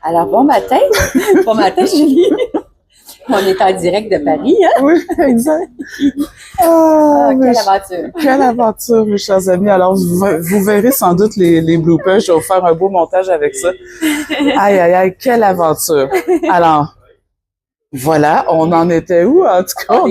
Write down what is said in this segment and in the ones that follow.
Alors, bon matin. Bon matin, Julie. On est en direct de Paris, hein? Oui, exact. Quelle aventure. Quelle aventure, mes chers amis. Alors, vous verrez sans doute les bloopers. Je vais vous faire un beau montage avec ça. Aïe, aïe, aïe, quelle aventure. Alors, voilà, on en était où? En tout cas,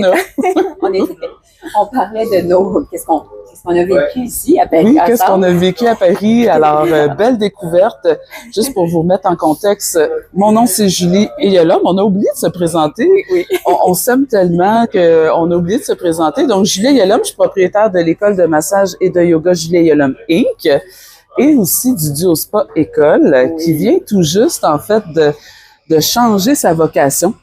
on parlait de qu'est-ce qu'on a vécu ici à Paris. Oui, qu'est-ce qu'on a vécu à Paris. Alors, belle découverte. Juste pour vous mettre en contexte, mon nom, c'est Julie Eyolom. On a oublié de se présenter. Oui. On s'aime tellement qu'on a oublié de se présenter. Donc, Julie Eyolom, je suis propriétaire de l'école de massage et de yoga Julie Eyolom Inc. et aussi du Duo Spa École, qui vient tout juste, en fait, de changer sa vocation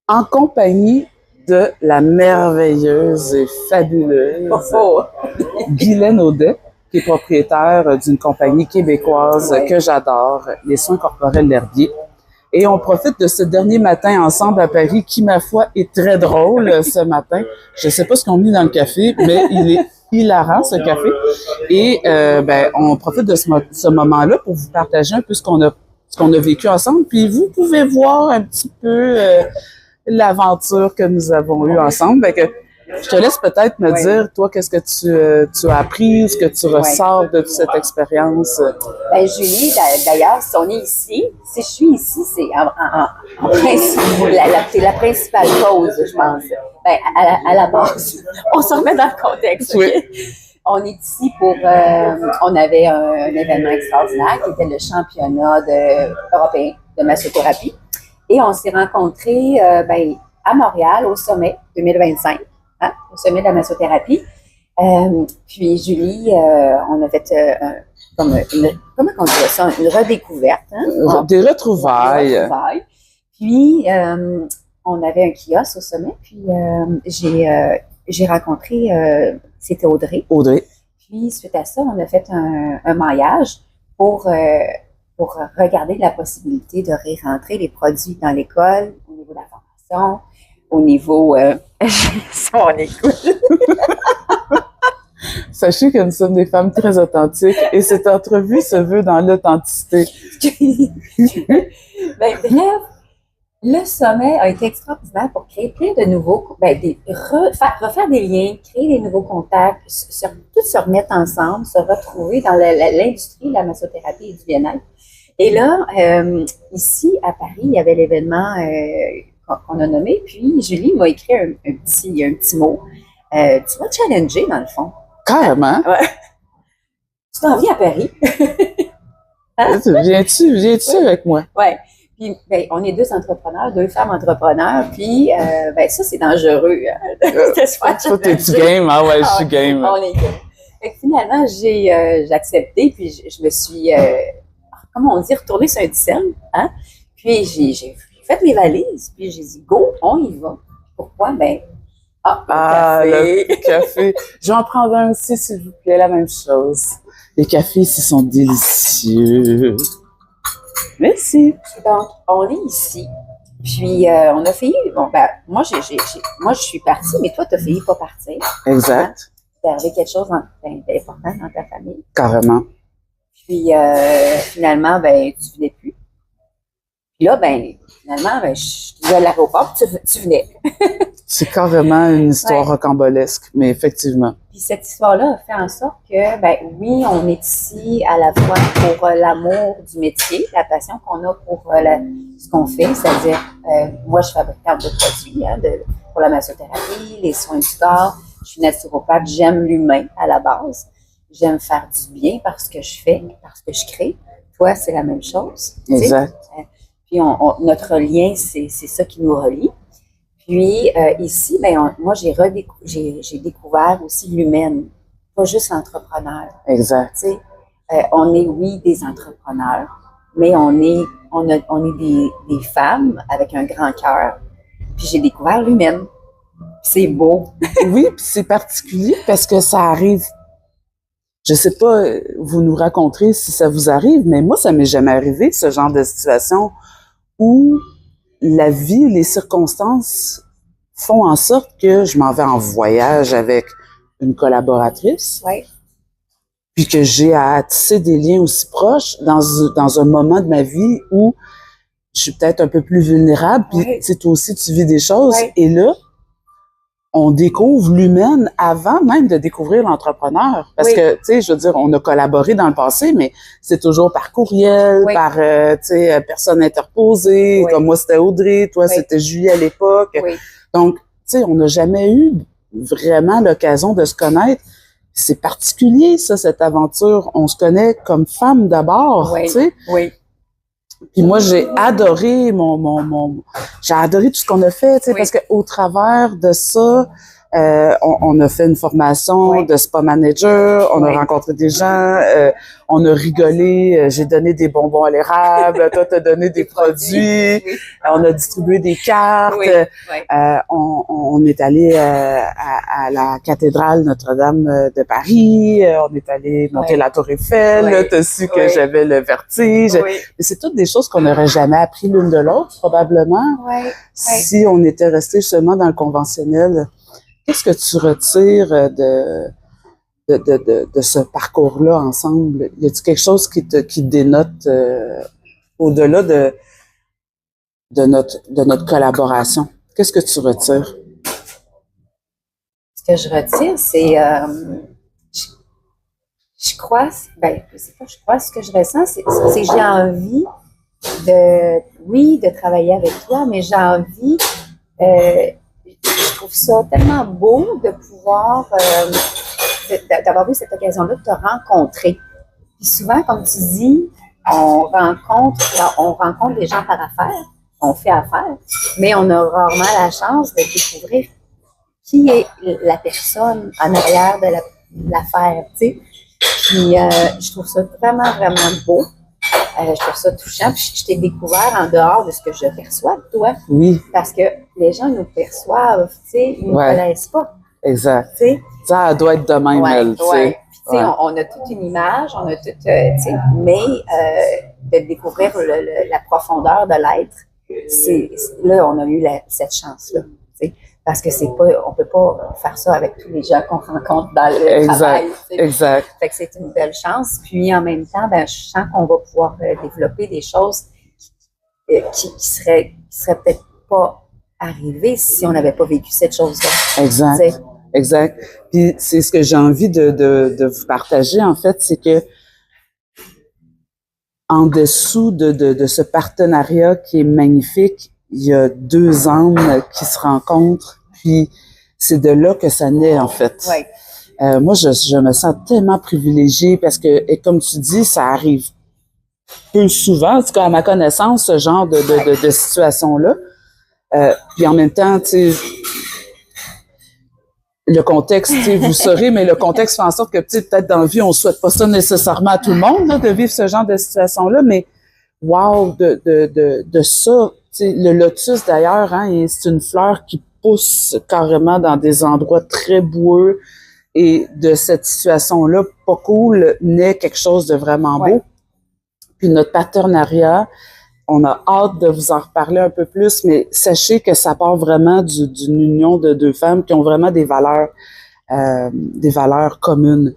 en compagnie de la merveilleuse et fabuleuse Guylaine Audet, qui est propriétaire d'une compagnie québécoise que j'adore, les soins corporels L'Herbier. Et on profite de ce dernier matin ensemble à Paris, qui, ma foi, est très drôle ce matin. Je sais pas ce qu'on met dans le café, mais il est hilarant, ce café. Et on profite de ce moment-là pour vous partager un peu ce qu'on a vécu ensemble. Puis vous pouvez voir un petit peu l'aventure que nous avons eue ensemble. Fait que je te laisse peut-être me dire, toi, qu'est-ce que tu as appris, ce que tu ressors de toute cette expérience? Julie, d'ailleurs, si on est ici, si je suis ici, c'est en principe la principale cause, je pense. À la base. On se remet dans le contexte. Oui. Okay? On est ici pour... on avait un événement extraordinaire qui était le championnat européen de massothérapie. Et on s'est rencontrés à Montréal, au sommet 2025, au sommet de la massothérapie. Puis Julie, on a fait comment on dirait ça, une redécouverte. Hein? Des retrouvailles. Puis, on avait un kiosque au sommet, puis j'ai rencontré, c'était Audrey. Puis, suite à ça, on a fait un maillage pour regarder la possibilité de réentrer les produits dans l'école, au niveau de la formation, au niveau... on écoute. Sachez que nous sommes des femmes très authentiques et cette entrevue se veut dans l'authenticité. Bref, le sommet a été extraordinaire pour créer plein de nouveaux... refaire des liens, créer des nouveaux contacts, tout se remettre ensemble, se retrouver dans l'industrie de la massothérapie et du bien-être. Et là, ici, à Paris, il y avait l'événement qu'on a nommé, puis Julie m'a écrit un petit mot. Tu vas challenger, dans le fond. Carrément. Ouais. Tu t'en viens à Paris. Viens-tu avec moi? Oui. Puis, on est deux femmes entrepreneurs, puis ça, c'est dangereux. Toi, t'es-tu game? Ah ouais, je suis game. On est game. Fait que finalement, j'ai accepté, puis je me suis... comment on dit, retourner sur un dixième, hein? Puis j'ai fait mes valises, puis j'ai dit, go, on y va. Pourquoi? Le café. Je vais en prendre un aussi, s'il vous plaît, la même chose. Les cafés ici sont délicieux. Merci. Donc, on est ici, puis on a failli, moi, je suis partie, mais toi, tu as failli pas partir. Exact. Tu arrivé quelque chose d'important dans ta famille. Carrément. Puis, finalement, tu venais plus. Puis là, finalement, je disais à l'aéroport, tu venais. C'est carrément une histoire rocambolesque, mais effectivement. Puis cette histoire-là a fait en sorte que, oui, on est ici à la fois pour l'amour du métier, la passion qu'on a pour ce qu'on fait, c'est-à-dire, moi, je suis fabricante de produits pour la massothérapie, les soins du corps. Je suis naturopathe, j'aime l'humain à la base. J'aime faire du bien par ce que je fais, par ce que je crée. Toi, c'est la même chose. Exact. Puis notre lien, c'est ça qui nous relie. Puis ici, moi, j'ai découvert aussi l'humaine, pas juste l'entrepreneur. Exact. Tu sais, on est, oui, des entrepreneurs, mais on est des femmes avec un grand cœur. Puis j'ai découvert l'humaine. C'est beau. Oui, puis c'est particulier parce que ça arrive. Je sais pas, vous nous raconterez si ça vous arrive, mais moi, ça m'est jamais arrivé, ce genre de situation où la vie, les circonstances font en sorte que je m'en vais en voyage avec une collaboratrice. Oui. puis que j'ai à tisser des liens aussi proches dans un moment de ma vie où je suis peut-être un peu plus vulnérable, puis tu sais, toi aussi, tu vis des choses, et là, on découvre l'humaine avant même de découvrir l'entrepreneur. Parce que, tu sais, je veux dire, on a collaboré dans le passé, mais c'est toujours par courriel, par, tu sais, personne interposée. Comme moi, c'était Audrey, toi, c'était Julie à l'époque. Donc, tu sais, on n'a jamais eu vraiment l'occasion de se connaître. C'est particulier, ça, cette aventure. On se connaît comme femme d'abord, tu sais. Puis moi, j'ai adoré j'ai adoré tout ce qu'on a fait, tu sais, parce que au travers de ça, on a fait une formation de spa manager, on a rencontré des gens, on a rigolé, j'ai donné des bonbons à l'érable, toi t'as donné des produits, on a distribué des cartes, on est allé à la cathédrale Notre-Dame de Paris, on est allé monter la Tour Eiffel, t'as su que j'avais le vertige. Mais c'est toutes des choses qu'on n'aurait jamais appris l'une de l'autre, probablement, si on était resté justement dans le conventionnel. Qu'est-ce que tu retires de ce parcours-là ensemble? Y a-t-il quelque chose qui dénote au-delà de notre collaboration? Qu'est-ce que tu retires? Ce que je retire, c'est je crois, je sais pas, je crois, ce que je ressens, c'est que j'ai envie de travailler avec toi, mais j'ai envie je trouve ça tellement beau de pouvoir, d'avoir eu cette occasion-là de te rencontrer. Puis souvent, comme tu dis, on rencontre des gens par affaire, on fait affaire, mais on a rarement la chance de découvrir qui est la personne en arrière de l'affaire, tu sais. Puis je trouve ça vraiment, vraiment beau. Je trouve ça touchant. Puis je t'ai découvert en dehors de ce que je perçois de toi. Oui. Parce que les gens nous perçoivent, tu sais, ils ne nous connaissent pas. Exact. T'sais. Ça doit être de même, elle, tu sais. Puis, tu sais, on a toute une image, on a toute, tu sais, mais de découvrir la profondeur de l'être, là, on a eu cette chance-là, tu sais. Parce que on peut pas faire ça avec tous les gens qu'on rencontre dans le travail. Exact. Fait que c'est une belle chance. Puis en même temps, je sens qu'on va pouvoir développer des choses qui seraient peut-être pas arrivées si on n'avait pas vécu cette chose-là. Exact. T'sais. Exact. Puis c'est ce que j'ai envie de vous partager, en fait, c'est que en dessous de ce partenariat qui est magnifique, il y a deux âmes qui se rencontrent, puis c'est de là que ça naît, en fait. Moi, je me sens tellement privilégiée parce que, et comme tu dis, ça arrive peu souvent, en tout cas à ma connaissance, ce genre de situation-là. Puis en même temps, tu sais, le contexte, tu sais, vous saurez, mais le contexte fait en sorte que, peut-être dans la vie, on souhaite pas ça nécessairement à tout le monde, là, de vivre ce genre de situation-là, mais wow, de ça, tu sais, le lotus d'ailleurs, hein, c'est une fleur qui pousse carrément dans des endroits très boueux, et de cette situation-là, pas cool, naît quelque chose de vraiment beau. Puis notre partenariat, on a hâte de vous en reparler un peu plus, mais sachez que ça part vraiment d'une union de deux femmes qui ont vraiment des valeurs communes.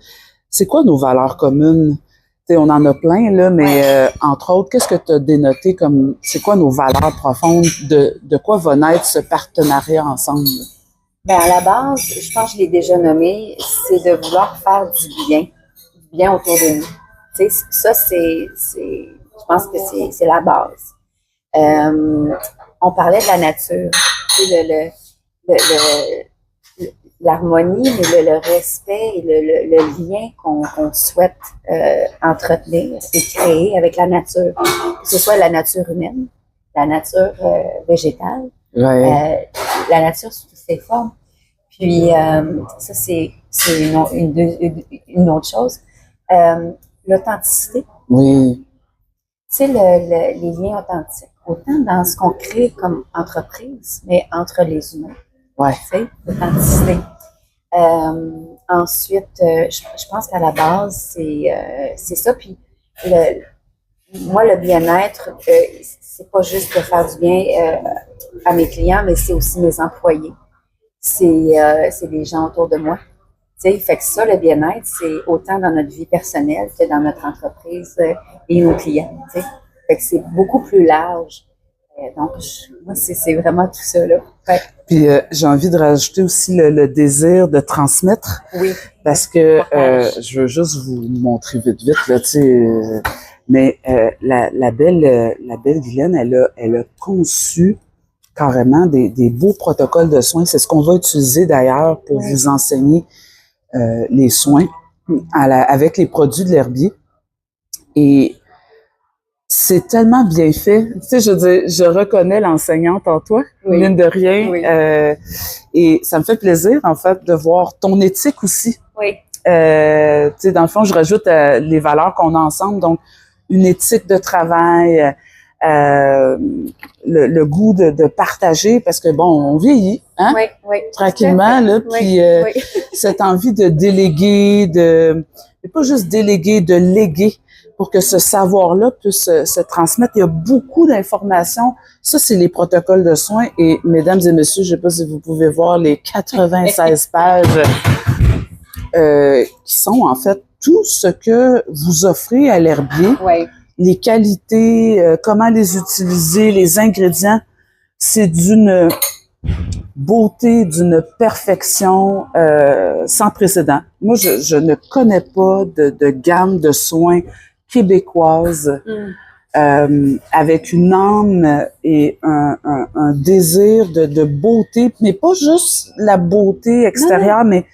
C'est quoi nos valeurs communes? T'sais, on en a plein, là, mais entre autres, qu'est-ce que tu as dénoté comme, c'est quoi nos valeurs profondes? De quoi va naître ce partenariat ensemble? À la base, je pense que je l'ai déjà nommé, c'est de vouloir faire du bien autour de nous. Tu sais, ça, je pense que c'est la base. On parlait de la nature, tu sais, l'harmonie, mais le respect et le lien qu'on souhaite entretenir et créer avec la nature, que ce soit la nature humaine, la nature végétale, la nature sous toutes ses formes. Puis ça, c'est une autre chose. L'authenticité. Oui. Tu sais, les liens authentiques, autant dans ce qu'on crée comme entreprise, mais entre les humains. Tu sais, l'authenticité. Ensuite, je pense qu'à la base, c'est ça. Puis, moi, le bien-être, c'est pas juste de faire du bien à mes clients, mais c'est aussi mes employés. C'est les gens autour de moi. sais, fait que ça, le bien-être, c'est autant dans notre vie personnelle que dans notre entreprise et nos clients, tu sais. Fait que c'est beaucoup plus large. Donc, moi, c'est vraiment tout ça, là. Puis, j'ai envie de rajouter aussi le désir de transmettre. Oui. Parce que je veux juste vous montrer vite, là, tu sais. Mais la belle Guylaine, elle a conçu carrément des beaux protocoles de soins. C'est ce qu'on va utiliser d'ailleurs pour vous enseigner les soins avec les produits de l'herbier. Et c'est tellement bien fait. Tu sais, je veux dire, je reconnais l'enseignante en toi, mine de rien. Oui. Et ça me fait plaisir, en fait, de voir ton éthique aussi. Oui. Tu sais, dans le fond, je rajoute les valeurs qu'on a ensemble. Donc, une éthique de travail, le goût de partager, parce que, bon, on vieillit, hein? Oui, oui. Tranquillement, là. Puis, cette envie de déléguer, mais pas juste déléguer, de léguer, pour que ce savoir-là puisse se transmettre. Il y a beaucoup d'informations. Ça, c'est les protocoles de soins. Et mesdames et messieurs, je ne sais pas si vous pouvez voir les 96 pages qui sont en fait tout ce que vous offrez à l'herbier. Oui. Les qualités, comment les utiliser, les ingrédients. C'est d'une beauté, d'une perfection sans précédent. Moi, je ne connais pas de gamme de soins québécoise avec une âme et un désir de beauté, mais pas juste la beauté extérieure, mais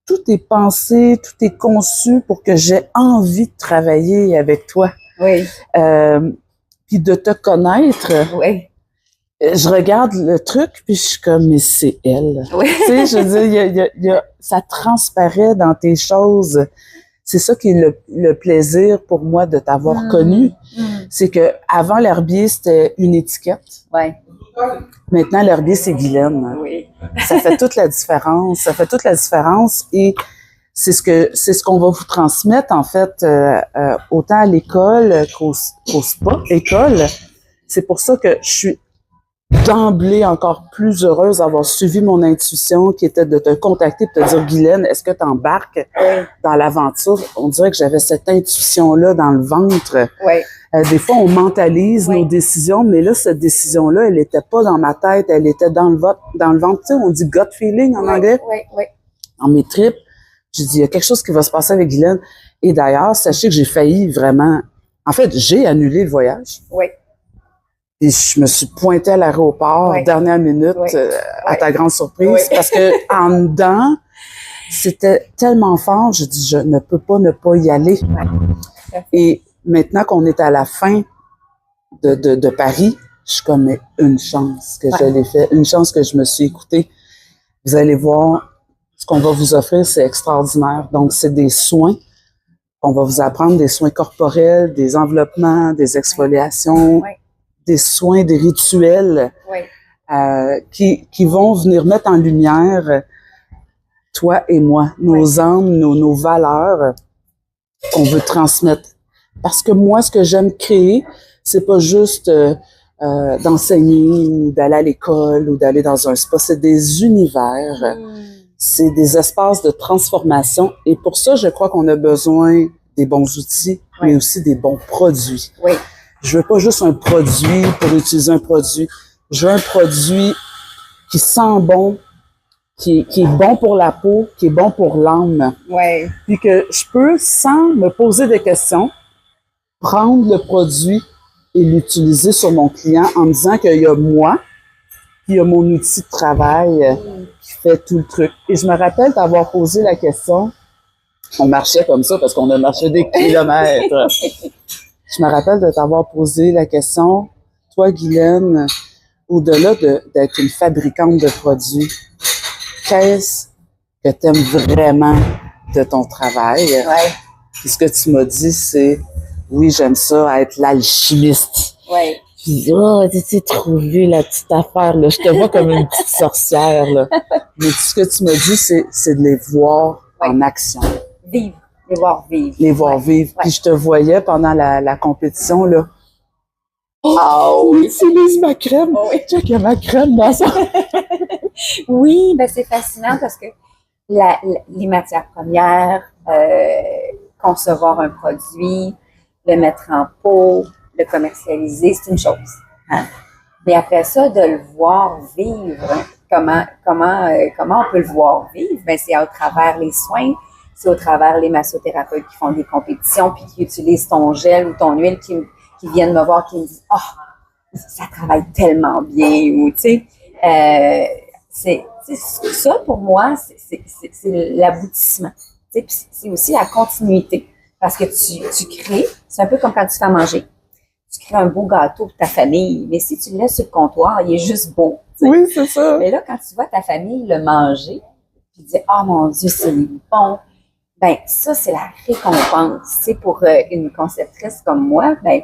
tout est pensé, tout est conçu pour que j'ai envie de travailler avec toi. Oui. Puis de te connaître. Oui. Je regarde le truc, puis je suis comme, mais c'est elle. Oui. Tu sais, je veux dire, ça transparaît dans tes choses. C'est ça qui est le plaisir pour moi de t'avoir connu. C'est que avant l'herbier, c'était une étiquette. Ouais. Maintenant, l'herbier, c'est Guylaine. Oui. Ça fait toute la différence. Ça fait toute la différence et c'est ce qu'on va vous transmettre, en fait, autant à l'école qu'au spa école. C'est pour ça que je suis d'emblée encore plus heureuse d'avoir suivi mon intuition qui était de te contacter et de te dire, Guylaine, est-ce que tu embarques dans l'aventure? On dirait que j'avais cette intuition-là dans le ventre. Oui. Des fois, on mentalise nos décisions, mais là, cette décision-là, elle était pas dans ma tête, elle était dans le ventre. Tu sais, on dit gut feeling en anglais. Oui, oui. Dans mes tripes, j'ai dit, il y a quelque chose qui va se passer avec Guylaine. Et d'ailleurs, sachez que j'ai failli vraiment... En fait, j'ai annulé le voyage. Oui. Et je me suis pointée à l'aéroport, dernière minute, à ta grande surprise, parce que en dedans, c'était tellement fort, je dis, je ne peux pas ne pas y aller. Et maintenant qu'on est à la fin de Paris, je suis comme, mais une chance que je l'ai fait, une chance que je me suis écoutée. Vous allez voir, ce qu'on va vous offrir, c'est extraordinaire. Donc, c'est des soins. On va vous apprendre des soins corporels, des enveloppements, des exfoliations, des soins, des rituels qui vont venir mettre en lumière toi et moi, nos âmes, nos valeurs qu'on veut transmettre. Parce que moi, ce que j'aime créer, c'est pas juste d'enseigner ou d'aller à l'école ou d'aller dans un spa, c'est des univers, c'est des espaces de transformation. Et pour ça, je crois qu'on a besoin des bons outils, mais aussi des bons produits. Oui. Je veux pas juste un produit pour utiliser un produit. Je veux un produit qui sent bon, qui est bon pour la peau, qui est bon pour l'âme. Oui. Puis que je peux, sans me poser des questions, prendre le produit et l'utiliser sur mon client en me disant qu'il y a moi, puis il y a mon outil de travail qui fait tout le truc. Et je me rappelle d'avoir posé la question, on marchait comme ça parce qu'on a marché des kilomètres. Je me rappelle de t'avoir posé la question, toi, Guylaine, au-delà d'être une fabricante de produits, qu'est-ce que tu aimes vraiment de ton travail? Ouais. Puis ce que tu m'as dit, c'est, oui, j'aime ça, être l'alchimiste. Oui. Puis, tu trouvé la petite affaire, là. Je te vois comme une petite sorcière, là. Mais ce que tu m'as dit, c'est de les voir en action. Vivre. Les voir vivre. Les voir vivre. Puis je te voyais pendant la compétition, là. Oh, utilise ma crème. Oh, oui. Check, il y a ma crème dans ça. Oui, ben c'est fascinant parce que les matières premières, concevoir un produit, le mettre en pot, le commercialiser, c'est une chose. Hein? Mais après ça, de le voir vivre, comment on peut le voir vivre? Ben, c'est au travers les soins, c'est au travers les massothérapeutes qui font des compétitions puis qui utilisent ton gel ou ton huile qui viennent me voir, qui me disent « Oh, ça travaille tellement bien » ou tu sais, ça pour moi, c'est l'aboutissement. Puis c'est aussi la continuité. Parce que tu crées, c'est un peu comme quand tu fais à manger. Tu crées un beau gâteau pour ta famille, mais si tu le laisses sur le comptoir, il est juste beau. T'sais. Oui, c'est ça. Mais là, quand tu vois ta famille le manger, tu te dis « Oh mon Dieu, c'est bon! » Ben ça, c'est la récompense. C'est pour une conceptrice comme moi, ben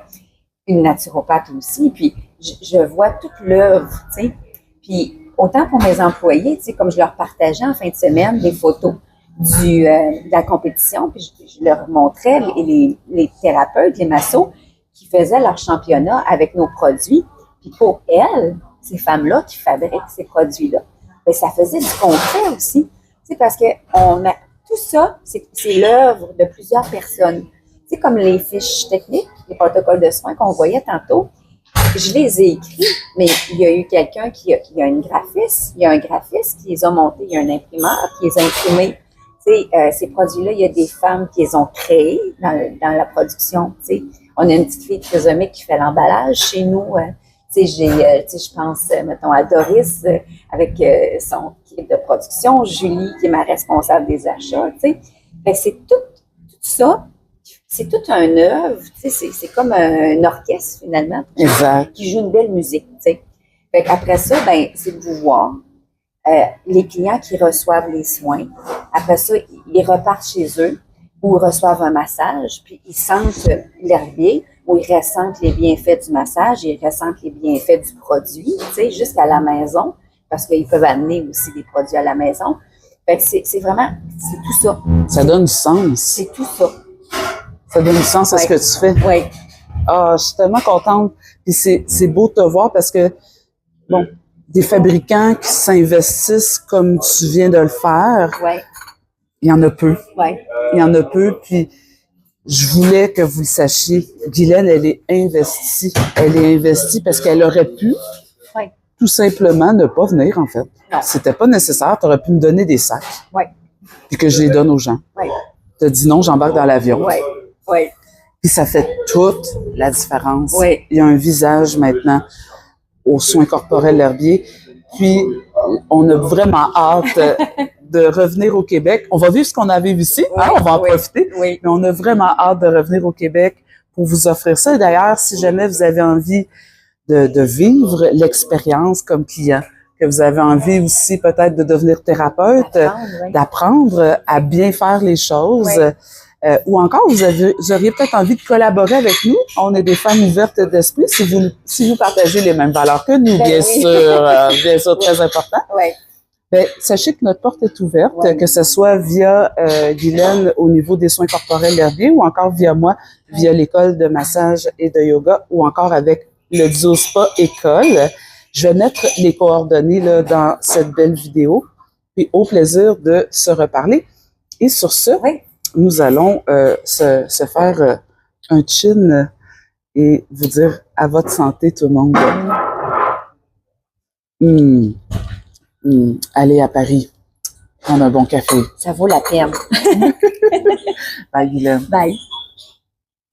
une naturopathe aussi. Puis je vois toute l'œuvre, tu sais. Puis autant pour mes employés, tu sais, comme je leur partageais en fin de semaine des photos de la compétition, puis je leur montrais les thérapeutes, les massos, qui faisaient leur championnat avec nos produits. Puis pour elles, ces femmes-là qui fabriquent ces produits-là, bien, ça faisait du concret aussi. Tu sais, parce que tout ça, c'est l'œuvre de plusieurs personnes. Tu sais, comme les fiches techniques, les protocoles de soins qu'on voyait tantôt, je les ai écrits, mais il y a eu quelqu'un il y a un graphiste qui les a montés, il y a un imprimeur qui les a imprimés. Tu sais, ces produits-là, il y a des femmes qui les ont créés dans la production. Tu sais, on a une petite fille trisomique qui fait l'emballage chez nous. Tu sais, je pense, mettons, à Doris avec son équipe de production, Julie qui est ma responsable des achats. Tu sais, c'est tout ça. C'est toute une œuvre, tu sais, c'est comme un orchestre finalement, exact, qui joue une belle musique, tu sais. Fait qu'après ça, ben c'est de vous voir. Les clients qui reçoivent les soins, après ça, ils repartent chez eux ou reçoivent un massage, puis ils sentent l'herbier ou ils ressentent les bienfaits du massage, ils ressentent les bienfaits du produit, tu sais, jusqu'à la maison, parce qu'ils peuvent amener aussi des produits à la maison. Fait que c'est vraiment, c'est tout ça. Ça donne du sens. C'est tout ça. Ça donne du sens à ce que tu fais. Oui. Ah, je suis tellement contente. Puis c'est beau de te voir parce que, bon, des fabricants qui s'investissent comme tu viens de le faire, il y en a peu. Il y en a peu. Puis je voulais que vous le sachiez. Guylaine, elle est investie. Elle est investie parce qu'elle aurait pu tout simplement ne pas venir, en fait. Non. C'était pas nécessaire. Tu aurais pu me donner des sacs. Puis que je les donne aux gens. Tu as dit non, j'embarque dans l'avion. Oui. Puis ça fait toute la différence. Oui. Il y a un visage maintenant aux soins corporels L'Herbier. Puis on a vraiment hâte de revenir au Québec. On va vivre ce qu'on a vécu ici, hein, on va en profiter. Oui. Mais on a vraiment hâte de revenir au Québec pour vous offrir ça. Et d'ailleurs, si jamais vous avez envie de vivre l'expérience comme client, que vous avez envie aussi peut-être de devenir thérapeute, d'apprendre à bien faire les choses, ou encore vous auriez peut-être envie de collaborer avec nous. On est des femmes ouvertes d'esprit si vous partagez les mêmes valeurs que nous, bien sûr, très important. Ben, sachez que notre porte est ouverte, que ce soit via Guylaine au niveau des soins corporels L'Herbier ou encore via moi, via l'école de massage et de yoga ou encore avec le Duo Spa École. Je vais mettre les coordonnées là, dans cette belle vidéo. Puis au plaisir de se reparler. Et sur ce, nous allons se faire un chin et vous dire à votre santé tout le monde. Allez à Paris, prendre un bon café. Ça vaut la peine. Bye, Guylaine. Bye.